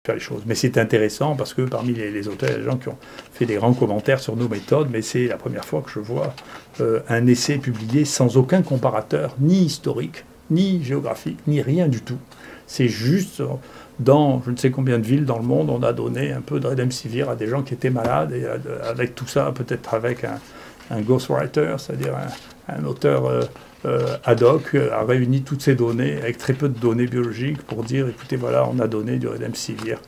faire les choses. Mais c'est intéressant parce que parmi les auteurs, il y a des gens qui ont fait des grands commentaires sur nos méthodes, mais c'est la première fois que je vois un essai publié sans aucun comparateur, ni historique, ni géographique, ni rien du tout. C'est juste dans je ne sais combien de villes dans le monde, on a donné un peu de Remdesivir à des gens qui étaient malades, et avec tout ça, peut-être avec un ghostwriter, c'est-à-dire un auteur ad hoc, a réuni toutes ces données avec très peu de données biologiques pour dire, écoutez, voilà, on a donné du Remdesivir.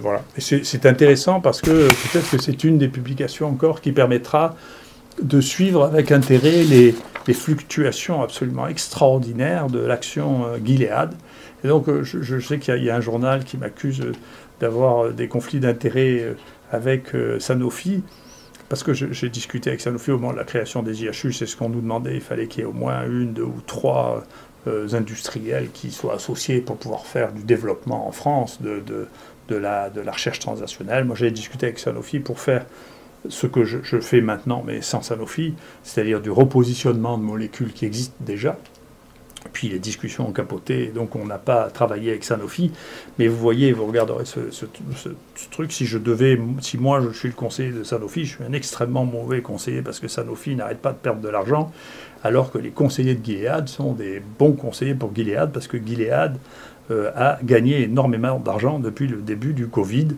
Voilà. Et c'est intéressant parce que peut-être que c'est une des publications encore qui permettra de suivre avec intérêt les fluctuations absolument extraordinaires de l'action Gilead. Et donc je sais qu'il y a un journal qui m'accuse d'avoir des conflits d'intérêts avec Sanofi, parce que j'ai discuté avec Sanofi au moment de la création des IHU, c'est ce qu'on nous demandait, il fallait qu'il y ait au moins une, deux ou trois industriels qui soient associés pour pouvoir faire du développement en France de la recherche transactionnelle. Moi, j'ai discuté avec Sanofi pour faire ce que je fais maintenant, mais sans Sanofi, c'est-à-dire du repositionnement de molécules qui existent déjà. Puis les discussions ont capoté, donc on n'a pas travaillé avec Sanofi. Mais vous voyez, vous regarderez ce truc, si moi je suis le conseiller de Sanofi, je suis un extrêmement mauvais conseiller parce que Sanofi n'arrête pas de perdre de l'argent, alors que les conseillers de Gilead sont des bons conseillers pour Gilead, parce que Gilead a gagné énormément d'argent depuis le début du Covid,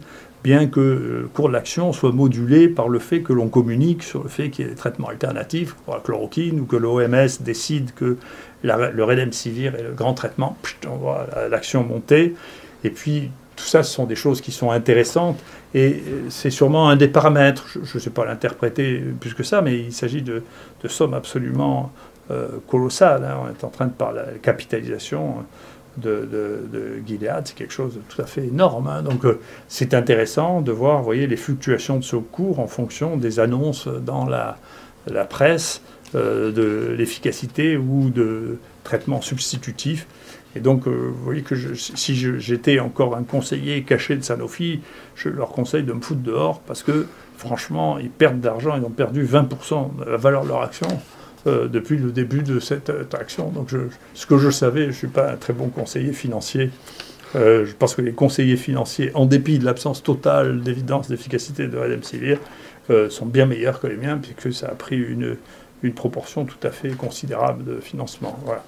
bien que le cours de l'action soit modulé par le fait que l'on communique sur le fait qu'il y ait des traitements alternatifs pour la chloroquine, ou que l'OMS décide que le Remdesivir est le grand traitement, on voit l'action monter. Et puis, tout ça, ce sont des choses qui sont intéressantes, et c'est sûrement un des paramètres, je ne sais pas l'interpréter plus que ça, mais il s'agit de sommes absolument colossales. Hein. On est en train de parler de la capitalisation de Gilead, c'est quelque chose de tout à fait énorme. Hein. Donc c'est intéressant de voir, vous voyez, les fluctuations de ce cours en fonction des annonces dans la presse de l'efficacité ou de traitements substitutifs. Et donc, vous voyez que si j'étais encore un conseiller caché de Sanofi, je leur conseille de me foutre dehors parce que, franchement, ils perdent d'argent, ils ont perdu 20% de la valeur de leur action depuis le début de cette action. Donc, ce que je savais, je ne suis pas un très bon conseiller financier. Je pense que les conseillers financiers, en dépit de l'absence totale d'évidence d'efficacité de Remdesivir, sont bien meilleurs que les miens, puisque ça a pris une proportion tout à fait considérable de financement. Voilà.